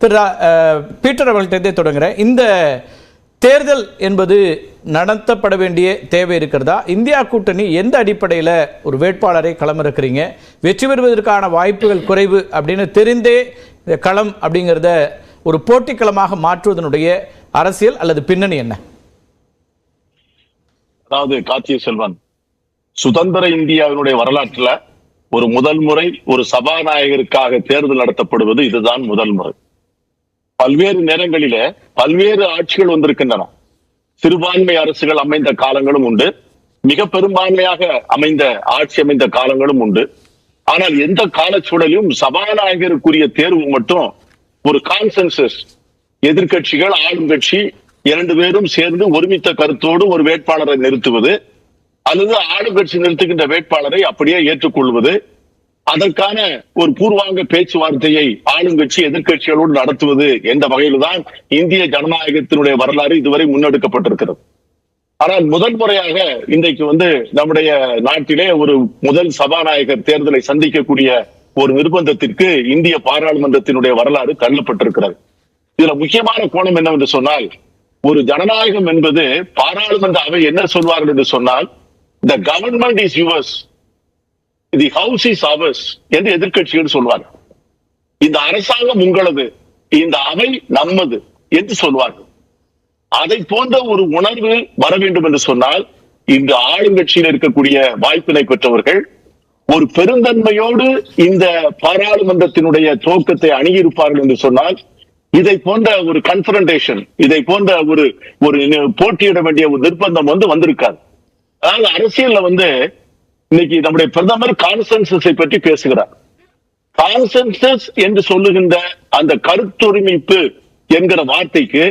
திரு Peter அவர்கள்ட்டே தொடங்குறேன். இந்த தேர்தல் என்பது நடத்தப்பட வேண்டிய தேவை இருக்கிறதா? இந்தியா கூட்டணி எந்த அடிப்படையில் ஒரு வேட்பாளரை களமிறக்குறீங்க? வெற்றி பெறுவதற்கான வாய்ப்புகள் குறைவு அப்படின்னு தெரிந்தே இந்த களம் அப்படிங்கிறத ஒரு போட்டிக்களமாக மாற்றுவதனுடைய அரசியல் அல்லது பின்னணி என்ன? அதாவது கார்த்திகை செல்வன், சுதந்திர இந்தியாவினுடைய வரலாற்றுல ஒரு முதல் முறை ஒரு சபாநாயகருக்காக தேர்தல் நடத்தப்படுவது இதுதான் முதல் முறை. பல்வேறு நேரங்களிலே பல்வேறு ஆட்சிகள் வந்திருக்கின்றன. சிறுபான்மை அரசுகள் அமைந்த காலங்களும் உண்டு, மிக பெரும்பான்மையாக ஆட்சி அமைந்த காலங்களும் உண்டு. ஆனால் எந்த காலச்சூழலிலும் சபாநாயகருக்குரிய தேர்வு மட்டும் ஒரு கான்சென்சஸ், எதிர்கட்சிகள் ஆளும் கட்சி இரண்டு பேரும் சேர்ந்து ஒருமித்த கருத்தோடு ஒரு வேட்பாளரை நிறுத்துவது அல்லது ஆளும் கட்சி நிறுத்துகின்ற வேட்பாளரை அப்படியே ஏற்றுக்கொள்வது, அதற்கான ஒரு பூர்வாங்க பேச்சுவார்த்தையை ஆளுங்கட்சி எதிர்கட்சிகளோடு நடத்துவது என்ற வகையில்தான் இந்திய ஜனநாயகத்தினுடைய வரலாறு இதுவரை முன்னெடுக்கப்பட்டிருக்கிறது. ஆனால் முதல் முறையாக இன்றைக்கு நம்முடைய நாட்டிலே ஒரு முதல் சபாநாயகர் தேர்தலை சந்திக்கக்கூடிய ஒரு நிர்பந்தத்திற்கு இந்திய பாராளுமன்றத்தினுடைய வரலாறு தள்ளப்பட்டிருக்கிறது. இதுல முக்கியமான கோணம் என்னவென்று சொன்னால், ஒரு ஜனநாயகம் என்பது பாராளுமன்ற அவை என்ன சொல்வார்கள் என்று சொன்னால், the government is yours, the house is ours என்று எதிர்கட்சிகள் சொல்வார்கள். இந்த அரசாங்கம் உங்களது, இந்த அவை நம்மது என்று சொல்வார்கள். அதை போன்ற ஒரு உணர்வு வர வேண்டும் என்று சொன்னால், இந்த ஆளுங்கட்சியில் இருக்கக்கூடிய வாய்ப்பினை பெற்றவர்கள் ஒரு பெருந்தன்மையோடு இந்த பாராளுமன்றத்தினுடைய துவக்கத்தை அணுகியிருப்பார்கள் என்று சொன்னால், இதை போன்ற ஒரு கன்ஃபரண்டேஷன், இதை போன்ற ஒரு போட்டியிட வேண்டிய ஒரு நிர்பந்தம் வந்திருக்காது. அதாவது அரசியல்ல இன்னைக்கு நம்முடைய பிரதமர் கான்சென்சஸை பற்றி பேசுகிறார். கான்சென்சஸ் என்று சொல்லுகின்ற அந்த கருத்தொருமிப்பு என்கிற வார்த்தைக்கு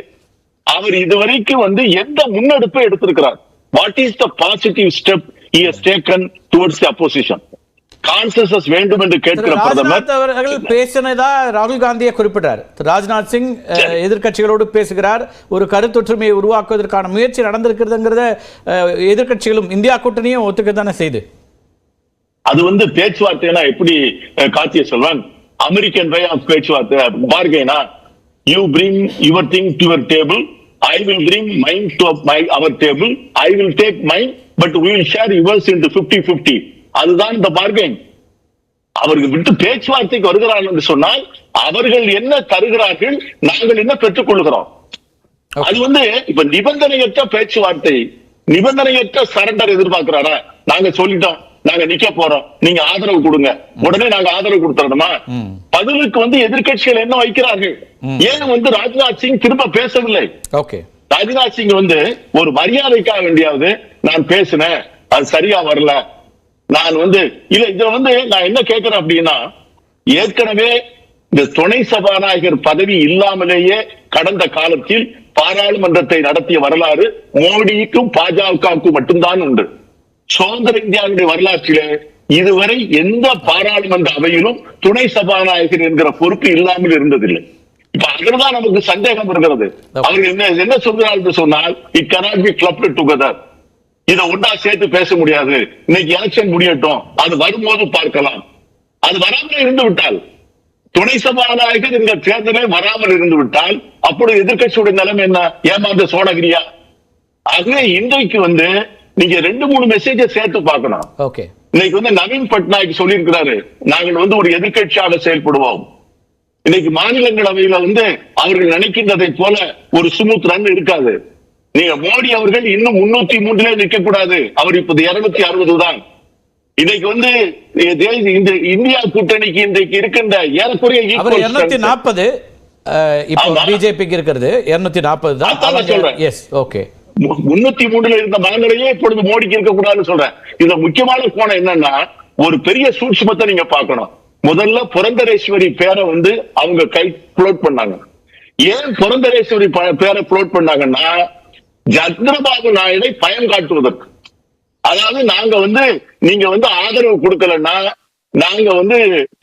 அவர் இதுவரைக்கும் எந்த முன்னெடுப்பை எடுத்திருக்கிறார்? What is the positive step he has taken towards the opposition? Consensus வேண்டும் என்று கேட்கிற பிரதமர் அவர்கள் பேசினதா ராகுல் காந்தியை குறிப்பிட்டார். ராஜ்நாத் சிங் எதிர்கட்சிகளோடு பேசுகிறார், ஒரு கருத்தொற்றுமையை உருவாக்குவதற்கான முயற்சி நடந்திருக்கிறதுங்கிறத எதிர்கட்சிகளும் இந்தியா கூட்டணியும் ஒத்துக்கத்தானே செய்து. அது பேச்சுவார்த்தைனா எப்படி கார்த்திகை செல்வன்? அமெரிக்கன் வே ஆஃப் பேச்சுவார்த்தை, பார்கெனா. You bring your thing to your table, I will bring mine to our table, I will take mine, but we will share yours into 50-50. அதுதான் இந்த பார்கெயின். அவர்கள் விட்டு பேச்சுவார்த்தைக்கு வருகிறார்கள் என்று சொன்னால் அவர்கள் என்ன தருகிறார்கள், நாங்கள் என்ன பெற்றுக் கொள்கிறோம். அது இப்ப நிபந்தனையற்ற பேச்சுவார்த்தை, நிபந்தனையற்ற சரண்டர் எதிர்பார்க்கிறாரா? நாங்க சொல்லிட்டோம், நாங்க நிக்க போறோம், நீங்க ஆதரவு கொடுங்க, உடனே நாங்க ஆதரவு கொடுத்துறோமா? பதிலுக்கு எதிர்கட்சிகள் என்ன வைக்கிறார்கள்? ஏன் ராஜ்நாத் சிங் திரும்ப பேசவில்லை? ராஜ்நாத் சிங் ஒரு மரியாதைக்காக வேண்டியாவது நான் பேசினேன், அது சரியா வரல, நான் இல்ல இதுல நான் என்ன கேட்கிறேன் அப்படின்னா, ஏற்கனவே இந்த துணை சபாநாயகர் பதவி இல்லாமலேயே கடந்த காலத்தில் பாராளுமன்றத்தை நடத்திய வரலாறு மோடிக்கும் பாஜகவுக்கும் மட்டும்தான் உண்டு. சுதந்திர இந்தியாவுடைய வரலாற்றிலே இதுவரை எந்த பாராளுமன்ற அவையிலும் துணை சபாநாயகர் என்கிற பொறுப்பு இல்லாமல் இருந்ததில்லை. இப்ப அதுதான் நமக்கு சந்தேகம் இருக்கிறது. அவர்கள் என்ன சொல்கிறார்கள் சொன்னால், it cannot be clubbed together. இதை ஒன்றா சேர்த்து பேச முடியாது, இன்னைக்கு எலெக்ஷன் முடியட்டும், அது வரும்போது பார்க்கலாம். அது வராமல் இருந்து விட்டால், துணை சபாநாயகர் இந்த தேர்தலே வராமல் இருந்து விட்டால், அப்பொழுது எதிர்கட்சியுடைய நிலைமை என்ன? ஏமாந்த சோழகிரியா? ஆகவே இன்றைக்கு நீங்க 2-3 மெசேஜ சேர்த்து பார்க்கணும். இன்னைக்கு நவீன் பட்நாயக் சொல்லி இருக்கிறாரு, நாங்கள் ஒரு எதிர்கட்சியாக செயல்படுவோம். இன்னைக்கு மாநிலங்களவையில அவர்கள் நினைக்கின்றதை போல ஒரு ஸ்மூத் ரன் இருக்காது. நீங்க மோடி அவர்கள் இன்னும் 303 நிற்க கூடாது, அவர் இப்ப 260 தான். இன்னைக்கு இந்த இந்தியா கூட்டணிக்கு இன்றைக்கு இருக்கின்ற ஏறக்குறைய 240 இப்போ பிஜேபிக்கு இருக்கிறது 240 தான். 303 இருந்த மனநிலையே இப்பொழுது மோடிக்கு இருக்கக்கூடாதுன்னு சொல்றேன். இதுல முக்கியமான கோணம் என்னன்னா, ஒரு பெரிய சூட்சுமத்தை நீங்க பார்க்கணும். முதல்ல புரந்தரேஸ்வரி பேரை அவங்க கை புளோட் பண்ணாங்க. ஏன் புரந்தரேஸ்வரி பேரை புளோட் பண்ணாங்கன்னா, சந்திரபாபு நாயுடை பயம் காட்டுவதற்கு. அதாவது நாங்க நீங்க ஆதரவு கொடுக்கலன்னா நாங்க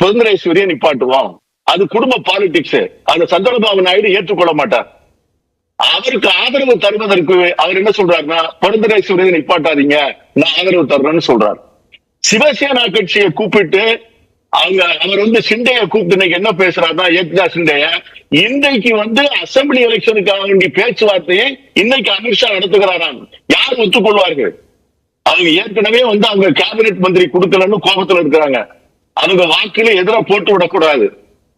புரந்தரேஸ்வரியை நிப்பாட்டுவோம், அது குடும்ப பாலிடிக்ஸ், அந்த சந்திரபாபு நாயுடு ஏற்றுக்கொள்ள மாட்டார். அவருக்கு ஆதரவு தருவதற்கு அவர் என்ன சொல்றாருன்னா, புரந்தரேஸ்வரியை நிப்பாட்டாதீங்க, நான் ஆதரவு தர்றேன்னு சொல்றாரு. சிவசேனா கட்சியை கூப்பிட்டு அவர் வந்து ஷிண்டேயை கூப்பிட்டு இன்னைக்கு என்ன பேசுறாருன்னா, ஏக்நாத் ஷிண்டேய இன்றைக்கு வந்து அசம்பிளி எலெக்ஷனுக்காக வேண்டிய பேச்சுவார்த்தையை இன்னைக்கு அமித்ஷா நடத்துகிறாராம். யார் ஒத்துக்கொள்வார்கள்? அவங்க ஏற்கனவே வந்து அவங்க கேபினெட் மந்திரி கொடுக்கலன்னு கோபத்துல இருக்கிறாங்க. அவங்க வாக்குல எதிராக போட்டு விடக்கூடாது.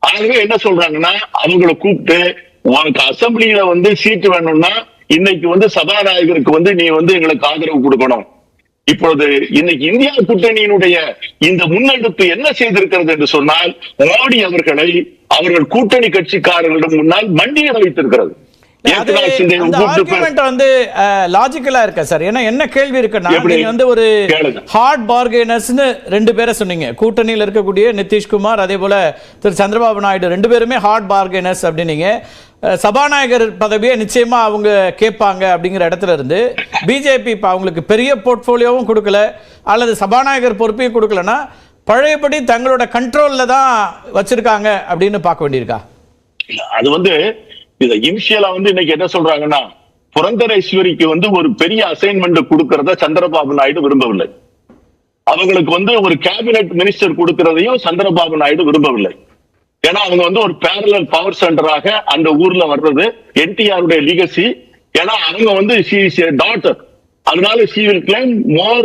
ஆகவே என்ன சொல்றாங்கன்னா, அவங்களை கூப்பிட்டு உனக்கு அசம்பிளியில வந்து சீட்டு வேணும்னா இன்னைக்கு வந்து சபாநாயகருக்கு வந்து நீ வந்து எங்களுக்கு ஆதரவு கொடுக்கணும். இப்பொழுது இன்னைக்கு இந்தியா கூட்டணியினுடைய இந்த முன்னெடுப்பு என்ன செய்திருக்கிறது என்று சொன்னால், மோடி அவர்கள் கூட்டணி கட்சிக்காரர்களிடம் முன்னால் மண்டிய வைத்திருக்கிறது. வந்து லாஜிக்கலா இருக்க சார். ஏன்னா என்ன கேள்வி இருக்குன்னா, நீங்க வந்து ஒரு ஹார்ட் பார்கெனர்ஸ்னு 2 பேரை சொன்னீங்க. கூட்டணியில் இருக்கக்கூடிய நிதிஷ்குமார் அதே போல திரு சந்திரபாபு நாயுடு 2 பேருமே ஹார்ட் பார்கெனர்ஸ் அப்படின்னீங்க. சபாநாயகர் பதவியை நிச்சயமா அவங்க கேட்பாங்க அப்படிங்கிற இடத்துல இருந்து பிஜேபி இப்ப அவங்களுக்கு பெரிய போர்ட்போலியோவும் கொடுக்கல அல்லது சபாநாயகர் பொறுப்பையும் கொடுக்கலன்னா பழையபடி தங்களோட கண்ட்ரோல்ல தான் வச்சிருக்காங்க அப்படின்னு பார்க்க வேண்டியிருக்கா? அது வந்து இத இனிஷியலா வந்து இன்னைக்கு என்ன சொல்றாங்கன்னா, புரந்தரேஸ்வரிக்கு வந்து ஒரு பெரிய அசைன்மெண்ட் கொடுக்கறத சந்திரபாபு நாயுடு விரும்பவில்லை. அவங்களுக்கு வந்து ஒரு கேபினெட் மினிஸ்டர் கொடுக்கறதையும் சந்திரபாபு நாயுடு விரும்பவில்லை. ஏன்னா அவங்க வந்து ஒரு பேரலல் பவர் சென்டராக அந்த ஊர்ல வர்றது என்டிஆருடைய லீகசி. ஏன்னா அவங்க வந்து டாட்டர், அதனால she will claim more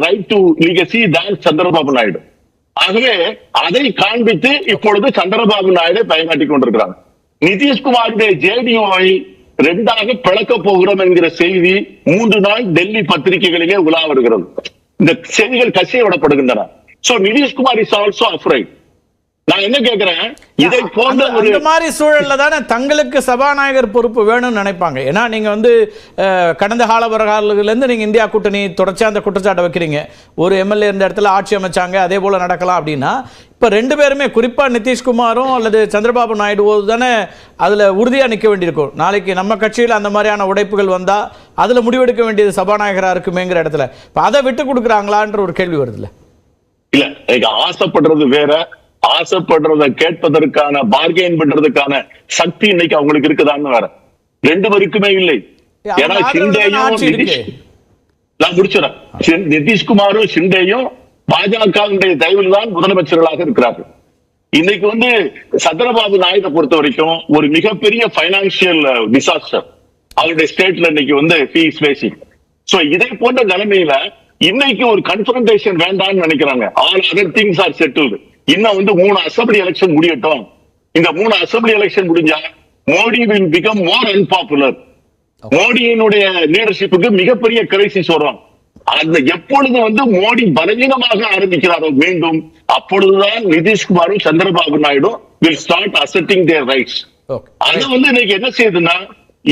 right to legacy than Chandrababu Naidu. ஆகவே அதை காண்பித்து இப்பொழுது சந்திரபாபு நாயுடு பயனாட்டிக் கொண்டிருக்கிறாங்க. நிதிஷ்குமாருடைய ஜேடியூவை 2ஆக பிளக்க போகிறோம் என்கிற செய்தி 3 நாள் டெல்லி பத்திரிகைகளிலே உலா வருகிறது. இந்த செய்திகள் கசிய விடப்படுகின்றன. So Nitish Kumar is also afraid. நான் என்ன கேட்கிறேன், இதை போன்ற இந்த மாதிரி சூழல்ல தானே தங்களுக்கு சபாநாயகர் பொறுப்பு வேணும்னு நினைப்பாங்க. ஏன்னா நீங்க வந்து கடந்த கால வரலாறுல இருந்து நீங்க இந்தியா கூட்டணி தொடர்ச்சியா அந்த குற்றச்சாட்டை வைக்கிறீங்க. ஒரு எம்எல்ஏ இருந்த இடத்துல ஆட்சி அமைச்சாங்க, அதே போல நடக்கலாம் அப்படின்னா இப்ப 2 பேருமே குறிப்பா நிதிஷ்குமாரும் அல்லது சந்திரபாபு நாயுடு தானே அதுல உறுதியா நிக்க வேண்டியிருக்கும். நாளைக்கு நம்ம கட்சியில் அந்த மாதிரியான உடைப்புகள் வந்தா அதுல முடிவெடுக்க வேண்டியது சபாநாயகரா இருக்குமேங்கிற இடத்துல இப்ப அதை விட்டு கொடுக்குறாங்களான்ற ஒரு கேள்வி வருதுல்ல? இல்ல, ஆசைப்படுறது வேற, ஆசைப்படுறத கேட்பதற்கான பார்கெயின் பண்றதுக்கான சக்தி இன்னைக்கு அவங்களுக்கு இருக்குதான்னு வேற. 2 பேருக்குமே இல்லை. ஏன்னா ஷிண்டேயும் நான் முடிச்சிடறேன். நிதிஷ்குமாரும் ஷிண்டேயும் பாஜகவுடைய தயவில் தான் முதலமைச்சர்களாக இருக்கிறார்கள். இன்னைக்கு வந்து சந்திரபாபு நாயுடு பொறுத்த வரைக்கும் ஒரு மிகப்பெரிய பைனான்சியல் டிசாஸ்டர் அவருடைய ஸ்டேட்ல இன்னைக்கு வந்து ஃபீஸ் பேசிங். சோ இதை போன்ற நிலைமையில இன்னைக்கு ஒரு கன்ஃபரன்டேஷன் வேண்டாம்னு நினைக்கிறாங்க. All other things are settled. இன்னும் வந்து 3 அசம்பிளி எலெக்ஷன் முடியட்டும். இந்த 3 அசம்பிளி எலெக்ஷன் முடிஞ்சா Modi will become more unpopular. மோடியினுடைய லீடர்ஷிப்புக்கு மிகப்பெரிய கிரைசிஸ் வரும். அந்த எப்பொழுது வந்து மோடி பலவீனமாக ஆரம்பிக்கிறாரோ மீண்டும், அப்பொழுதுதான் நிதிஷ்குமாரும் Chandrababu Naidu will start asserting their rights. அது வந்து இன்னைக்கு என்ன செய்யுதுன்னா,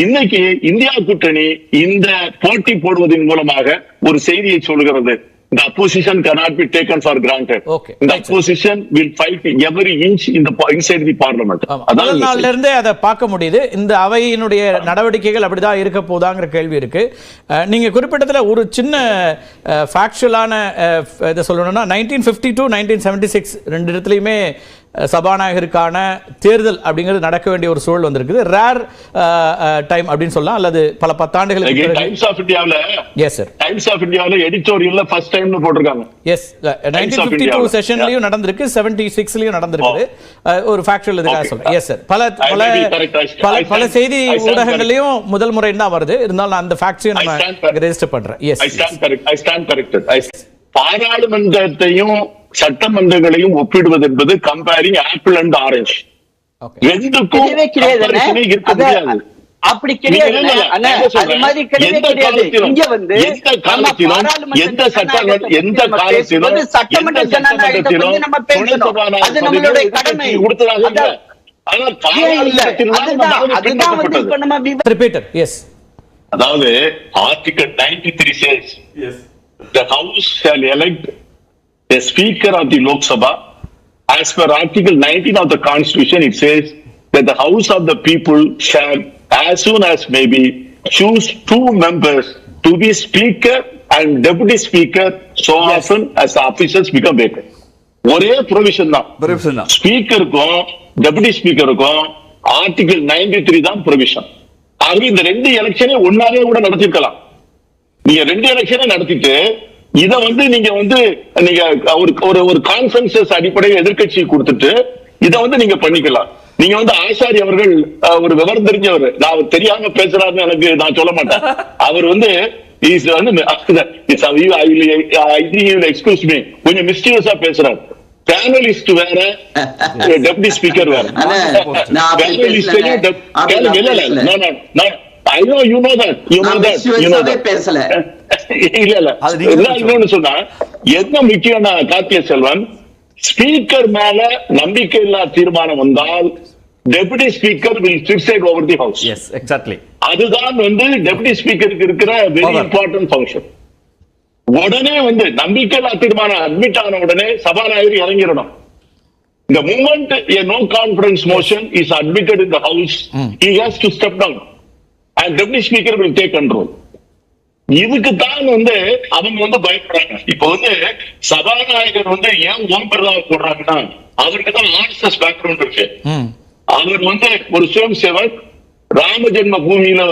இன்னைக்கு இந்தியா கூட்டணி இந்த போட்டி போடுவதன் மூலமாக ஒரு செய்தியை சொல்கிறது. The opposition cannot be taken for granted. The opposition will fight every inch inside the parliament. முதல் நாள்ல இருந்தே அதை பார்க்க முடியுது. இந்த அவையினுடைய நடவடிக்கைகள் அப்படிதான் இருக்க போதாங்கிற கேள்வி இருக்கு. நீங்க குறிப்பிட்டதுல ஒரு சின்ன ஃபேக்சுவலான இதை சொல்லணும்னா 1952 1976 2 இடத்துலயுமே சபாநாயகருக்கான தேர்தல் அப்படிங்கிறது நடக்க வேண்டிய ஒரு சூழல் வந்திருக்குது. ரேர் டைம் அப்படின்னு சொல்லலாம், அல்லது பல 10 ஆண்டுகளுக்கு டைம்ஸ் ஆஃப் இந்தியாவுல எஸ் சார் டைம்ஸ் ஆஃப் இந்தியாவுல எடிட்டோரியல்ல ஃபர்ஸ்ட் டைம்னு போட்டுருக்காங்க. எஸ் 1952 செஷன்லயும் நடந்திருக்கு, 76லயும் நடந்திருக்கு. ஒரு ஃபேக்சுவல் இதுக்காக சொல்றேன். எஸ் சார் பல செய்தி ஊடகங்களையும் முதல் முறை தான் வருது. இருந்தாலும் அந்த ஃபேக்ட்ஸையும் நம்ம ரெஜிஸ்டர் பண்றேன். Yes I stand corrected. பாராளுமன்றத்தையும் சட்டமன்றங்களையும் ஒப்பிடுவது என்பது கம்பேரிங் ஆப்பிள் அண்ட் ஆரஞ்சு. ரெண்டுக்கும் இருக்க முடியாது. அப்படி கிடையாது. எந்த காலத்திலும் எந்த சட்டமன்றத்திலும் கொடுத்ததாக. அதாவது article 93 says the house shall elect a speaker of the Lok Sabha. As per article 19 of the constitution, it says that the house of the people shall as soon as may be choose 2 members to be speaker and deputy speaker so often as the officers become vacant. ஒரே provision தான். ஸ்பீக்கருக்கும் deputy ஸ்பீக்கருக்கும் article 93 தான் provision. ஆகவே இந்த 2 எலெக்ஷனே ஒன்னாவே கூட நடத்திருக்கலாம். நீங்க 2 எலெக்ஷனே நடத்திட்டு இத நீங்க நீங்க ஒரு கான்சென்சஸ் அடிப்படையில் எதிர்க்கட்சி கொடுத்துட்டு இத நீங்க பண்ணிக்கலாம். நீங்க ஆசாரி அவர்கள் ஒரு விவரம் தெரிஞ்சவர், நான் தெரியாம பேசுறாருன்னு எனக்கு நான் சொல்ல மாட்டேன். அவர் எக்ஸ்கியூஸ் மீ கொஞ்சம் மிஸ்டீரியஸா பேசுறாரு. பேனலிஸ்ட் வேற, டெப்டி ஸ்பீக்கர் வேற. I know you know that. You know that. You know that. பேசல. இல்ல. இன்னொன்னு சொன்னா என்ன முக்கியம்னா கார்த்திகை செல்வன், ஸ்பீக்கர் மேல நம்பிக்கையில்லா தீர்மானம் வந்தால் deputy speaker will preside over the house. Yes, exactly. அதுதான் டெபுட்டி ஸ்பீக்கருக்கு இருக்கிற வெரி இம்பார்ட்டன்ட் ஃபங்க்ஷன். உடனே நம்பிக்கையில்லா தீர்மானம் அட்மிட் ஆன உடனே சபாநாயகர் இறங்கிடணும். The moment a no confidence motion is admitted in the house, he has to step down and deputy speaker will take control. இதுக்கு தான் அவங்க பயப்படுறாங்க. இப்போ சபாநாயகர் ஏன் ஓம் பிர்லா போடுறாங்கன்னா அவருக்கு தான் ஆர்எஸ்எஸ் பேக்ரவுண்ட் இருக்கு. அவர் ஒரு சுயம் சேவக். ராம ஜென்ம பூமியில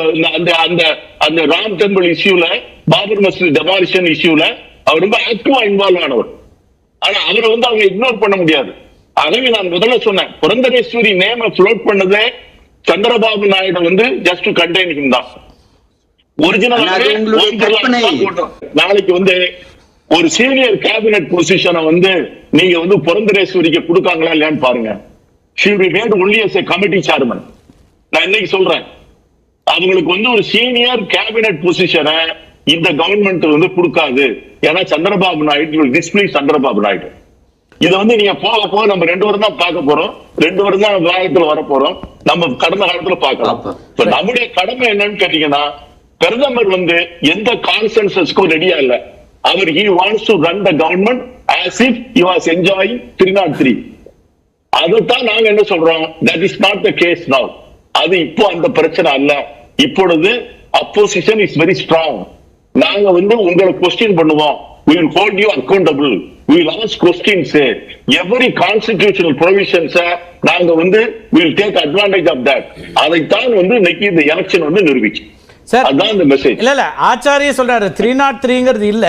அந்த ராம் டெம்பிள் இஷ்யூல, பாபர் மஸ்ஜித் டெமாலிஷன் இஷ்யூல அவர் ரொம்ப ஆக்டிவா இன்வால்வ் ஆனவர். ஆனா அவர் அவங்க இக்னோர் பண்ண முடியாது. ஆகவே நான் முதல்ல சொன்னேன், புரந்தரேஸ்வரி நேம ஃப்ளோட் பண்ணதே சந்திரபாபு நாயுடு ஜஸ்ட் கண்டெய்னிங் தான். ஒரிஜினல் நாளைக்கு ஒரு சீனியர் கேபினட் பொசிஷனை நீங்க புரந்தரேஸ்வரிக்கு கொடுக்காங்களா இல்லையான்னு பாருங்க. She will be made only as a committee chairman. நான் இன்னைக்கு சொல்றேன், அவங்களுக்கு ஒரு சீனியர் கேபினட் பொசிஷனை இந்த கவர்மெண்ட் கொடுக்காது. ஏன்னா சந்திரபாபு நாயுடு will displease சந்திரபாபு நாயுடு. இதை நீங்க போக நம்ம 2 வருடம் தான் பார்க்க போறோம், 2 வருடம் தான் விவாதத்துல வர போறோம். நம்ம கடந்த காலத்துல பார்க்கலாம். நம்முடைய கடமை என்னன்னு கேட்டீங்கன்னா, பிரதமர் எந்த கான்சென்சஸ்க்கும் ரெடியா இல்ல. அவர் he wants to run the government as if he was enjoying 303. அதுதான் நாங்க என்ன சொல்றோம், that is not the case now. அது இப்போ அந்த பிரச்சனை அல்ல. இப்பொழுது opposition is very strong. நாங்க உங்களை கொஸ்டின் பண்ணுவோம். We will hold you accountable. We will ask questions. Every constitutional provisions நாங்க we will take advantage of that. அதைத்தான் இன்னைக்கு இந்த எலெக்ஷன் நிரூபிச்சு. சார், அதான் இந்த மெசேஜ். இல்ல ஆச்சாரிய சொல்றாரு 303ங்கிறது இல்ல,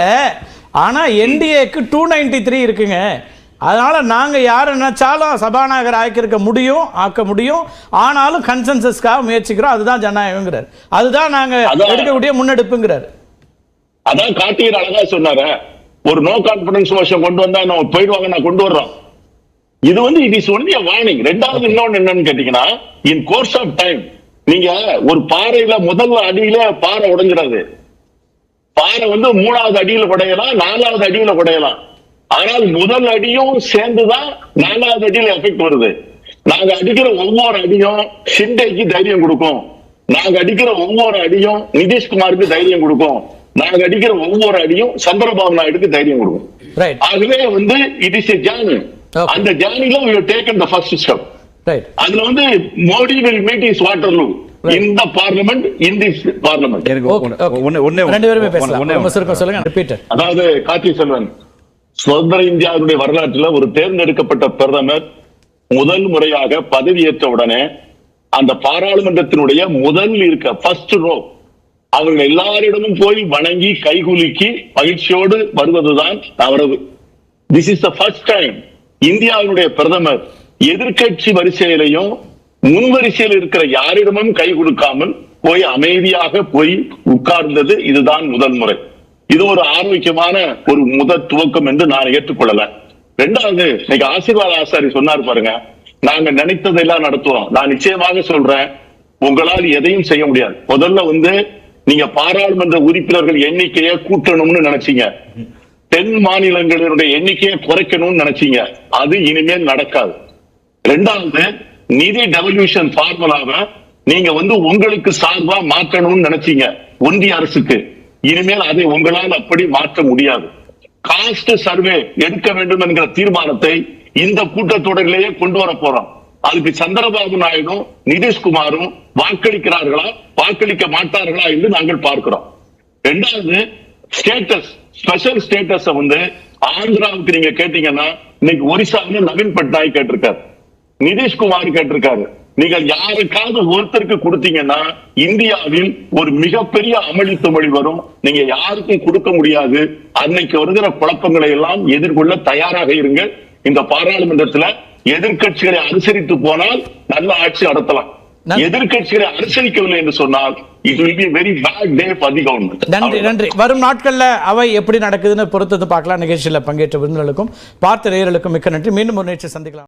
ஆனா என்டிஏக்கு 293 இருக்குங்க. அதனால நாங்க யாரை நினைச்சாலும் சபாநாயகர் ஆக்க முடியும். ஆனாலும் கன்சென்சஸ்க்காக முயற்சிக்கிறோம். அதுதான் ஜனநாயகங்கிறார். அதுதான் நாங்க எடுக்கக்கூடிய முன்னெடுப்புங்கிறார். அதான் கார்த்திகர் அழகா சொன்னாரு, ஒரு நோ கான்பிடன்ஸ் மோஷன் கொண்டு வந்தா நம்ம போயிடுவாங்க, நான் கொண்டு வர்றோம். இது it is only a warning. ரெண்டாவது இன்னொன்னு என்னன்னு கேட்டீங்கன்னா, இன் கோர்ஸ் ஆஃப் டைம் நீங்க ஒரு பாறையில முதல் அடியில பாறை உடைஞ்சிடாது. பாறை 3வது அடியில உடையலாம், 4வது அடியில உடையலாம். ஆனால் முதல் அடியும் சேர்ந்துதான் 4வது அடியில எஃபெக்ட் வருது. நாங்க அடிக்கிற ஒவ்வொரு அடியும் ஷிண்டேக்கு தைரியம் கொடுக்கும். நாங்க அடிக்கிற ஒவ்வொரு அடியும் நிதிஷ்குமாருக்கு தைரியம் கொடுக்கும். நாங்க அடிக்கிற ஒவ்வொரு அடியும் சந்திரபாபு நாயுடுக்கு தைரியம் கொடுக்கும். ஆகவே இட் இஸ் எ ஜர்னி. அந்த ஜர்னில we have taken the first step. அதுல Modi will meet his Waterloo in the parliament, in this parliament. அதாவது கார்த்திகை செல்வன், சுதந்திர இந்தியாவுடைய வரலாற்றுல ஒரு தேர்ந்தெடுக்கப்பட்ட பிரதமர் முதல் முறையாக பதவியேற்ற உடனே அந்த பாராளுமன்றத்தினுடைய முதல் ஃபர்ஸ்ட் ரோ அவர்கள் எல்லாரிடமும் போய் வணங்கி கைகுலுக்கி மகிழ்ச்சியோடு வருவதுதான் அவரது. This is the first time இந்தியாவுடைய பிரதமர் எதிர்கட்சி வரிசையிலையும் முன் வரிசையில் இருக்கிற யாரிடமும் கை கொடுக்காமல் போய் அமைதியாக போய் உட்கார்ந்தது இதுதான் முதல் முறை. இது ஒரு ஆரோக்கியமான ஒரு முதல் துவக்கம் என்று நான் ஏற்றுக்கொள்ளல. ரெண்டாவது, இன்னைக்கு ஆசீர்வாத ஆசாரி சொன்னார் பாருங்க, நாங்க நினைத்ததெல்லாம் நடத்துவோம். நான் நிச்சயமாக சொல்றேன், உங்களால் எதையும் செய்ய முடியாது. முதல்ல நீங்க பாராளுமன்ற உறுப்பினர்கள் எண்ணிக்கையை கூட்டணும்னு நினைச்சீங்க, தென் மாநிலங்களினுடைய எண்ணிக்கையை குறைக்கணும்னு நினைச்சீங்க. அது இனிமேல் நடக்காது. ரெண்டாவது, நிதி டெவல்யூஷன் ஃபார்முலாவை நீங்க உங்களுக்கு சார்பா மாற்றணும்னு நினைச்சீங்க ஒன்றிய அரசுக்கு. இனிமேல் அதை உங்களால் அப்படி மாற்ற முடியாது. காஸ்ட் சர்வே எடுக்க வேண்டும் என்கிற தீர்மானத்தை இந்த கூட்டத்தொடரிலேயே கொண்டு வர போறோம். அதுக்கு சந்திரபாபு நாயுடும் நிதிஷ்குமாரும் வாக்களிக்கிறார்களா வாக்களிக்க மாட்டார்களா என்று நாங்கள் பார்க்கிறோம். ரெண்டாவது, ஸ்டேட்டஸ், ஸ்பெஷல் ஸ்டேட்டஸ் ஆந்திராவுக்கு நீங்க கேட்டீங்கன்னா இன்னைக்கு ஒரிசாவில் நவீன் பட்நாயக் கேட்டிருக்காரு, நிதிஷ்குமார் கேட்டிருக்காரு, நீங்கள் யாருக்காவது ஒருத்தருக்கு கொடுத்தீங்கன்னா இந்தியாவில் ஒரு மிகப்பெரிய அமளி துமளி வரும். நீங்க யாருக்கும் கொடுக்க முடியாது. அன்னைக்கு வருகிற குழப்பங்களை எல்லாம் எதிர்கொள்ள தயாராக இருங்க. இந்த பாராளுமன்றத்துல எதிர்கட்சிகளை அனுசரித்து போனால் நல்ல ஆட்சி நடத்தலாம். எதிர்கட்சிகளை அனுசரிக்கவில்லை என்று சொன்னால் it will be very bad day for the government. நன்றி நன்றி. வரும் நாட்கள்ல அவை எப்படி நடக்குதுன்னு பொறுத்தது பார்க்கலாம். நிகழ்ச்சியில் பங்கேற்ற விருந்தினர்களுக்கும் பார்த்த நேயர்களுக்கும் மிக்க நன்றி. மீண்டும் ஒரு நிகழ்ச்சி சந்திக்கலாம்.